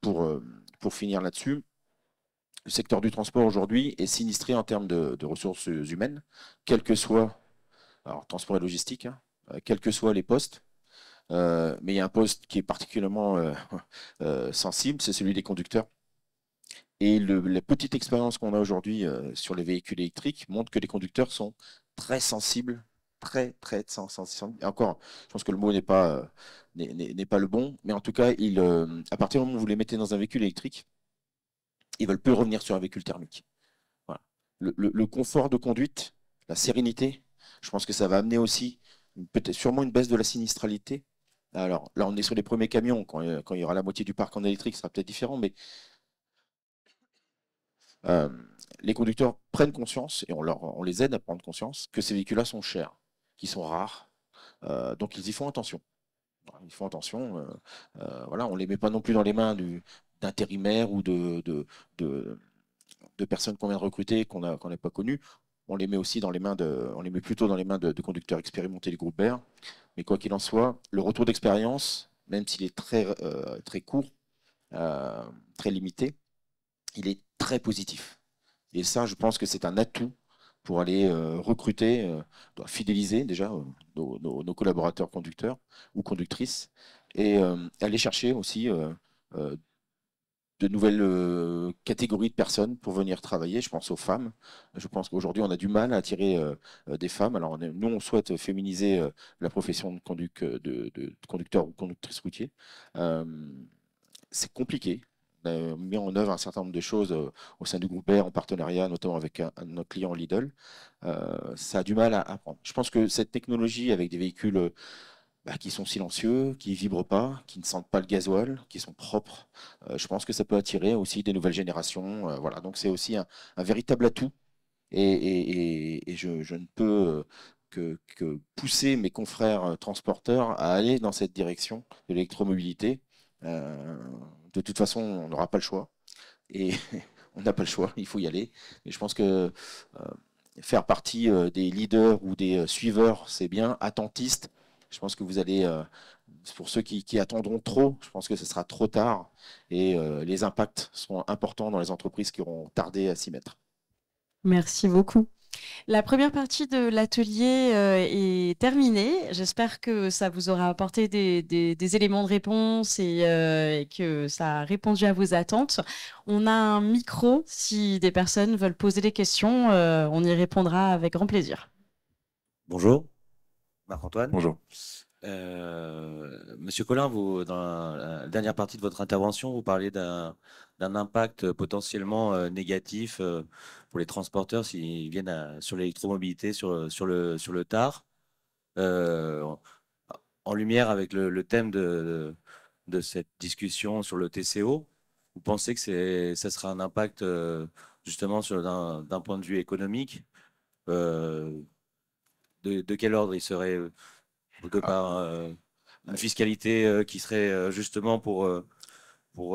pour finir là-dessus, le secteur du transport aujourd'hui est sinistré en termes de ressources humaines, quel que soit, alors transport et logistique, quels que soient les postes. Mais il y a un poste qui est particulièrement sensible, c'est celui des conducteurs. Et la petite expérience qu'on a aujourd'hui sur les véhicules électriques montre que les conducteurs sont très sensibles, très sensibles. Et encore, je pense que le mot n'est pas le bon, mais en tout cas, à partir du moment où vous les mettez dans un véhicule électrique, ils veulent plus revenir sur un véhicule thermique. Voilà. Le confort de conduite, la sérénité, je pense que ça va amener aussi peut-être sûrement une baisse de la sinistralité. Alors là, on est sur les premiers camions. Quand il y aura la moitié du parc en électrique, ça sera peut-être différent, mais les conducteurs prennent conscience, et on les aide à prendre conscience, que ces véhicules-là sont chers, qu'ils sont rares. Donc ils y font attention. Ils font attention. Voilà, on ne les met pas non plus dans les mains d'intérimaires ou de personnes qu'on vient de recruter, qu'on n'a pas connues. On les met aussi dans les mains on les met plutôt dans les mains de conducteurs expérimentés du groupe BER. Mais quoi qu'il en soit, le retour d'expérience, même s'il est très court, très limité, il est très positif. Et ça, je pense que c'est un atout pour aller recruter, fidéliser déjà nos collaborateurs conducteurs ou conductrices et aller chercher aussi de nouvelles catégories de personnes pour venir travailler. Je pense aux femmes. Je pense qu'aujourd'hui, on a du mal à attirer des femmes. Alors, nous, on souhaite féminiser la profession de conducteur ou conductrice routier. C'est compliqué. On a mis en œuvre un certain nombre de choses au sein du groupe R en partenariat, notamment avec un de nos clients Lidl. Ça a du mal à apprendre. Je pense que cette technologie avec des véhicules qui sont silencieux, qui ne vibrent pas, qui ne sentent pas le gasoil, qui sont propres, je pense que ça peut attirer aussi des nouvelles générations. Voilà. Donc c'est aussi un véritable atout. Et je ne peux que pousser mes confrères transporteurs à aller dans cette direction de l'électromobilité. Euh, de toute façon, on n'aura pas le choix. Et on n'a pas le choix, il faut y aller. Et je pense que faire partie des leaders ou des suiveurs, c'est bien. Attentistes, je pense que vous allez, pour ceux qui attendront trop, je pense que ce sera trop tard. Et les impacts seront importants dans les entreprises qui auront tardé à s'y mettre. Merci beaucoup. La première partie de l'atelier est terminée. J'espère que ça vous aura apporté des éléments de réponse et que ça a répondu à vos attentes. On a un micro. Si des personnes veulent poser des questions, on y répondra avec grand plaisir. Bonjour, Marc-Antoine. Bonjour. Monsieur Collin, dans la dernière partie de votre intervention, vous parliez d'un impact potentiellement négatif pour les transporteurs s'ils viennent sur l'électromobilité, sur le tard. En lumière avec le thème de cette discussion sur le TCO, vous pensez que ça sera un impact justement d'un point de vue économique de quel ordre il serait de par une fiscalité qui serait justement pour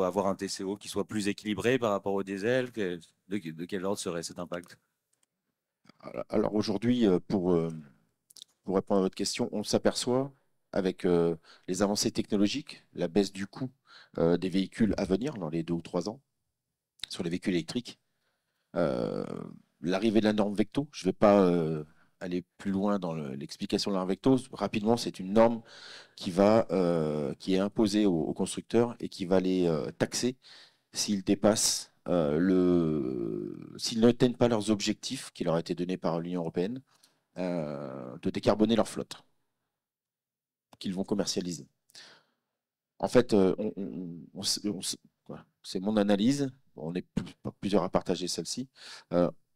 avoir un TCO qui soit plus équilibré par rapport au diesel? De quel ordre serait cet impact? Alors aujourd'hui, pour répondre à votre question, on s'aperçoit avec les avancées technologiques, la baisse du coût des véhicules à venir dans les 2 ou 3 ans sur les véhicules électriques, l'arrivée de la norme Vecto. Je ne vais pas aller plus loin dans l'explication de la norme Vecto. Rapidement, c'est une norme qui est imposée aux constructeurs et qui va les taxer s'ils dépassent s'ils n'atteignent pas leurs objectifs qui leur ont été donnés par l'Union européenne de décarboner leur flotte qu'ils vont commercialiser. En fait, c'est mon analyse, on est plusieurs à partager celle-ci,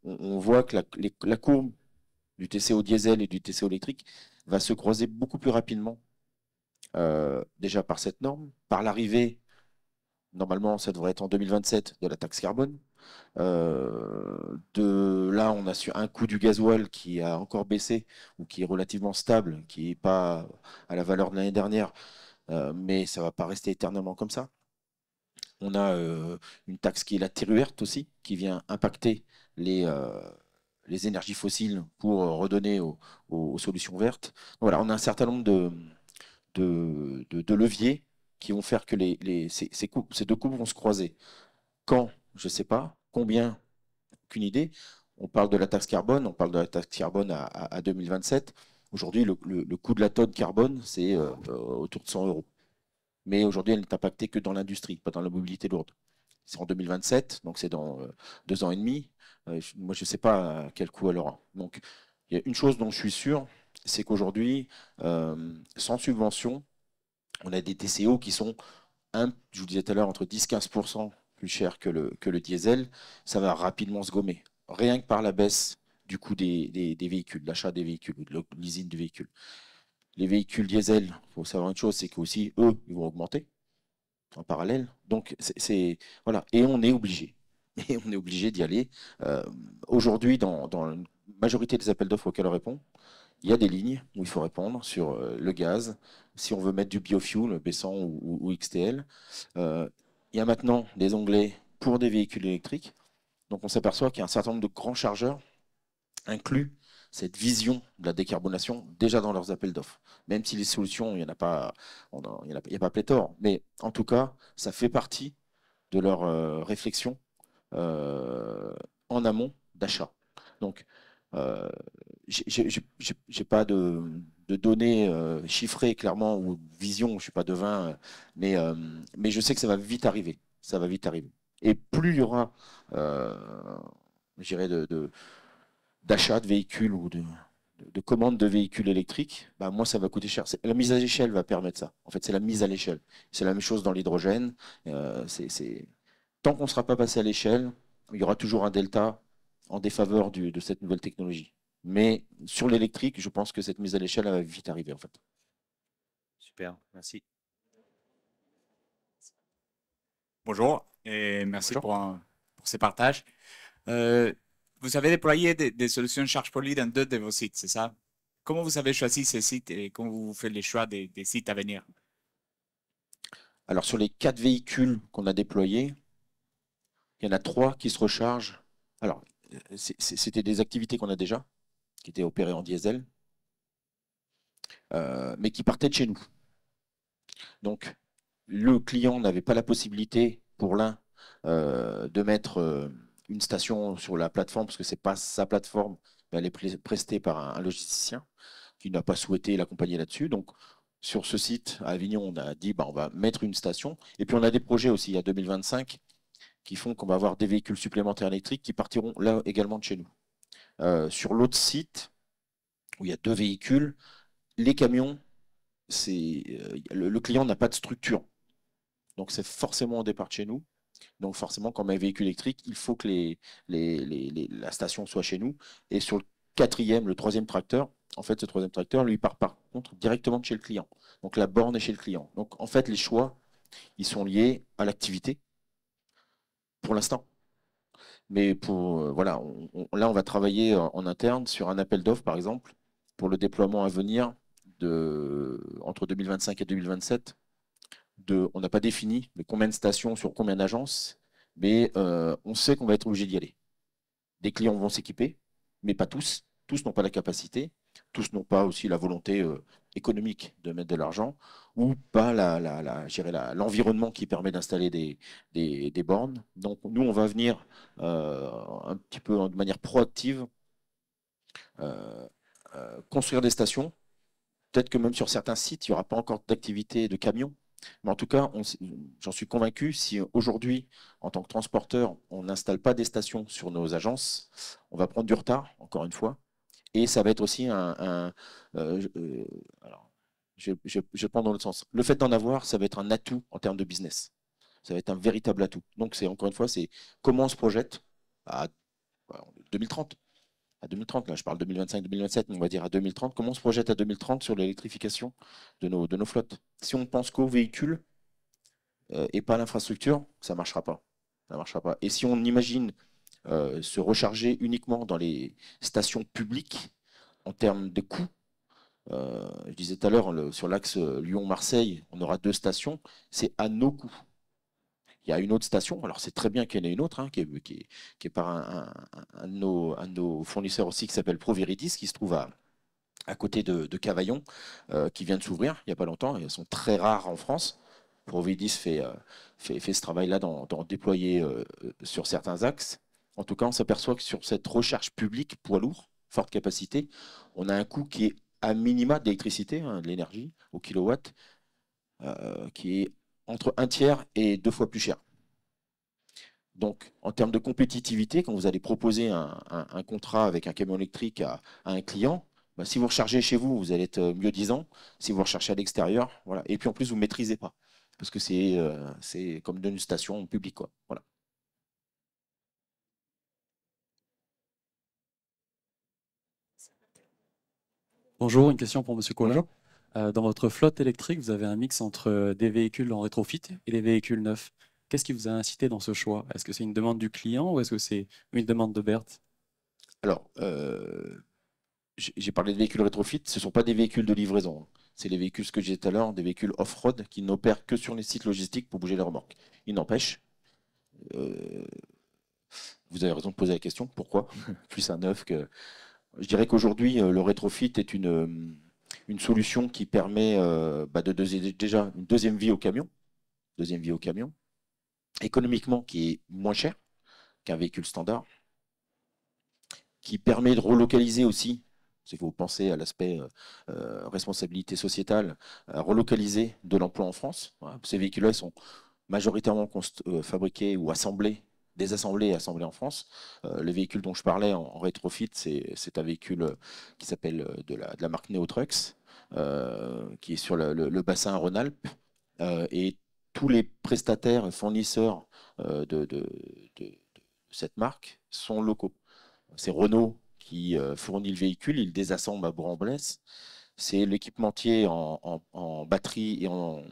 on voit que la courbe du TCO diesel et du TCO électrique va se croiser beaucoup plus rapidement, déjà par cette norme, par l'arrivée, normalement ça devrait être en 2027, de la taxe carbone. De là, on a sur un coût du gasoil qui a encore baissé ou qui est relativement stable, qui n'est pas à la valeur de l'année dernière, mais ça ne va pas rester éternellement comme ça. On a une taxe qui est la TRUERT aussi, qui vient impacter les énergies fossiles pour redonner aux solutions vertes. Donc voilà, on a un certain nombre de leviers qui vont faire que ces deux courbes vont se croiser. Quand? Je ne sais pas. Combien? Aucune idée. On parle de la taxe carbone, on parle de la taxe carbone à 2027. Aujourd'hui, le coût de la tonne carbone, c'est autour de 100 €. Mais aujourd'hui, elle n'est impactée que dans l'industrie, pas dans la mobilité lourde. C'est en 2027, donc c'est dans 2 ans et demi. Moi, je ne sais pas à quel coût elle aura. Donc, il y a une chose dont je suis sûr, c'est qu'aujourd'hui, sans subvention, on a des TCO qui sont, je vous disais tout à l'heure, entre 10-15% plus cher que le diesel. Ça va rapidement se gommer. Rien que par la baisse du coût des véhicules, l'achat des véhicules, de l'usine du véhicule. Les véhicules diesel, il faut savoir une chose, c'est qu'aussi, eux, ils vont augmenter en parallèle. Donc, voilà. Et on est obligé. Et on est obligé d'y aller. Aujourd'hui, dans la majorité des appels d'offres auxquels on répond, il y a des lignes où il faut répondre sur le gaz, si on veut mettre du biofuel, B100 ou XTL. Il y a maintenant des onglets pour des véhicules électriques. Donc on s'aperçoit qu'il y a un certain nombre de grands chargeurs incluent cette vision de la décarbonation déjà dans leurs appels d'offres. Même si les solutions, il n'y en a pas, il y a pas pléthore. Mais en tout cas, ça fait partie de leur réflexion en amont d'achat. Donc, j'ai pas de données chiffrées clairement ou vision, je suis pas devin, mais je sais que ça va vite arriver. Ça va vite arriver. Et plus il y aura, je dirais, d'achat de véhicules ou de commandes de véhicules électriques, bah, moins ça va coûter cher. La mise à l'échelle va permettre ça. En fait, c'est la mise à l'échelle. C'est la même chose dans l'hydrogène. Tant qu'on ne sera pas passé à l'échelle, il y aura toujours un delta en défaveur de cette nouvelle technologie. Mais sur l'électrique, je pense que cette mise à l'échelle va vite arriver en fait. Super, merci. Bonjour et merci Bonjour. pour ce partage. Vous avez déployé des solutions ChargePoly dans 2 de vos sites, c'est ça? Comment vous avez choisi ces sites et comment vous faites les choix des sites à venir? Alors sur les 4 véhicules qu'on a déployés, il y en a 3 qui se rechargent. Alors, c'était des activités qu'on a déjà, qui étaient opérées en diesel, mais qui partaient de chez nous. Donc, le client n'avait pas la possibilité, pour l'un, de mettre une station sur la plateforme, parce que ce n'est pas sa plateforme, mais elle est prestée par un logisticien qui n'a pas souhaité l'accompagner là-dessus. Donc, sur ce site à Avignon, on a dit bah, on va mettre une station. Et puis, on a des projets aussi à 2025 qui font qu'on va avoir des véhicules supplémentaires électriques qui partiront là également de chez nous. Sur l'autre site, où il y a 2 véhicules, les camions, le client n'a pas de structure. Donc c'est forcément au départ de chez nous. Donc forcément, quand on met un véhicule électrique, il faut que la station soit chez nous. Et sur le 4e, le 3e tracteur, en fait, ce 3e tracteur, lui, part par contre directement de chez le client. Donc la borne est chez le client. Donc en fait, les choix, ils sont liés à l'activité pour l'instant. Mais voilà, là, on va travailler en interne sur un appel d'offres, par exemple, pour le déploiement à venir entre 2025 et 2027. On n'a pas défini mais combien de stations sur combien d'agences, mais on sait qu'on va être obligé d'y aller. Des clients vont s'équiper, mais pas tous. Tous n'ont pas la capacité, tous n'ont pas aussi la volonté économique de mettre de l'argent, ou pas l'environnement qui permet d'installer des bornes. Donc nous, on va venir un petit peu de manière proactive construire des stations. Peut-être que même sur certains sites, il n'y aura pas encore d'activité de camions. Mais en tout cas, j'en suis convaincu, si aujourd'hui, en tant que transporteur, on n'installe pas des stations sur nos agences, on va prendre du retard, encore une fois. Et ça va être aussi alors, je prends dans l'autre sens. Le fait d'en avoir, ça va être un atout en termes de business. Ça va être un véritable atout. Donc, encore une fois, c'est comment on se projette à 2030. À 2030, là je parle 2025-2027, on va dire à 2030, comment on se projette à 2030 sur l'électrification de nos flottes? Si on pense qu'aux véhicules et pas à l'infrastructure, ça ne marchera pas. Ça marchera pas. Et si on imagine se recharger uniquement dans les stations publiques en termes de coûts, je disais tout à l'heure, sur l'axe Lyon-Marseille, on aura 2 stations, c'est à nos coûts. Il y a une autre station, alors c'est très bien qu'il y en ait une autre, hein, qui est par un de nos fournisseurs aussi qui s'appelle Proveritis, qui se trouve à côté de Cavaillon, qui vient de s'ouvrir il n'y a pas longtemps, et elles sont très rares en France. Proveritis fait ce travail-là dans déployer sur certains axes. En tout cas, on s'aperçoit que sur cette recherche publique poids lourd, forte capacité, on a un coût qui est à minima d'électricité, hein, de l'énergie au kilowatt, qui est entre 1/3 et 2 fois plus cher. Donc, en termes de compétitivité, quand vous allez proposer un contrat avec un camion électrique à un client, bah, si vous rechargez chez vous, vous allez être mieux disant. Si vous recherchez à l'extérieur, voilà. Et puis en plus, vous ne maîtrisez pas. Parce que c'est comme d'une station publique, quoi. Voilà. Bonjour, une question pour Monsieur Collin. Bonjour. Dans votre flotte électrique, vous avez un mix entre des véhicules en rétrofit et des véhicules neufs. Qu'est-ce qui vous a incité dans ce choix? Est-ce que c'est une demande du client ou est-ce que c'est une demande de Berthe? Alors, j'ai parlé de véhicules rétrofit, ce ne sont pas des véhicules de livraison. C'est les véhicules, ce que je disais tout à l'heure, des véhicules off-road qui n'opèrent que sur les sites logistiques pour bouger les remorques. Il n'empêche, vous avez raison de poser la question, pourquoi plus un neuf que... Je dirais qu'aujourd'hui, le rétrofit est une solution qui permet déjà une deuxième vie au camion, économiquement qui est moins cher qu'un véhicule standard, qui permet de relocaliser aussi, si vous pensez à l'aspect responsabilité sociétale, relocaliser de l'emploi en France. Voilà. Ces véhicules-là sont majoritairement fabriqués ou désassemblés et assemblés en France. Le véhicule dont je parlais en rétrofit, c'est un véhicule qui s'appelle de la marque Neotrucks, qui est sur le bassin Rhône-Alpes. Et tous les prestataires et fournisseurs de cette marque sont locaux. C'est Renault qui fournit le véhicule, il désassemble à Bourg-en-Bresse. C'est l'équipementier en batterie et en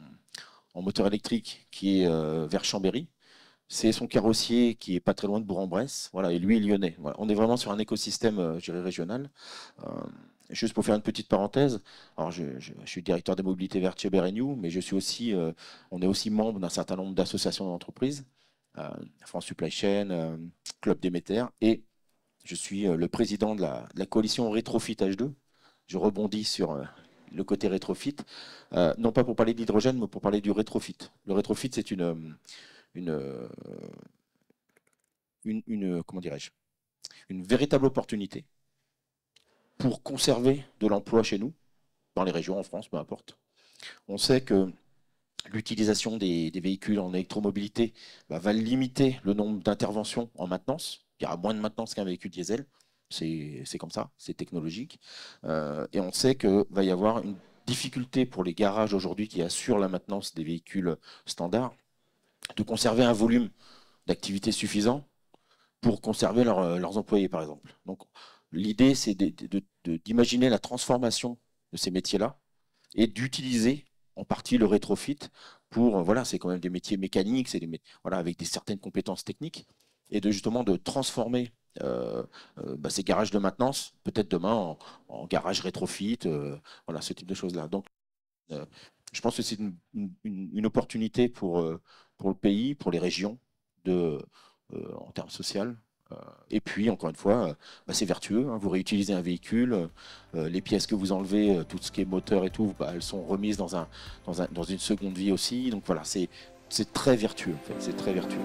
moteur électrique qui est vers Chambéry. C'est son carrossier qui est pas très loin de Bourg-en-Bresse. Voilà, et lui est lyonnais. Voilà. On est vraiment sur un écosystème, je dirais, régional. Juste pour faire une petite parenthèse, alors je suis directeur des mobilités vertes chez Berenew, mais on est aussi membre d'un certain nombre d'associations d'entreprises, France Supply Chain, Club Déméter, et je suis le président de la coalition Rétrofit H2. Je rebondis sur le côté rétrofit, non pas pour parler d'hydrogène, mais pour parler du rétrofit. Le rétrofit, c'est comment dirais-je, une véritable opportunité pour conserver de l'emploi chez nous, dans les régions, en France, peu importe. On sait que l'utilisation des véhicules en électromobilité va limiter le nombre d'interventions en maintenance. Il y aura moins de maintenance qu'un véhicule diesel. C'est comme ça, c'est technologique. Et on sait qu'il va y avoir une difficulté pour les garages aujourd'hui qui assurent la maintenance des véhicules standards de conserver un volume d'activité suffisant pour conserver leurs employés, par exemple. Donc, l'idée, c'est d'imaginer la transformation de ces métiers-là et d'utiliser en partie le rétrofit pour, voilà, c'est quand même des métiers mécaniques, voilà, avec certaines compétences techniques, et justement de transformer ces garages de maintenance, peut-être demain en garage rétrofit, voilà, ce type de choses-là. Donc, je pense que c'est une opportunité pour le pays, pour les régions, en termes social. Et puis, encore une fois, c'est vertueux. Hein, vous réutilisez un véhicule, les pièces que vous enlevez, tout ce qui est moteur et tout, elles sont remises dans une seconde vie aussi. Donc voilà, c'est très vertueux, en fait, c'est très vertueux.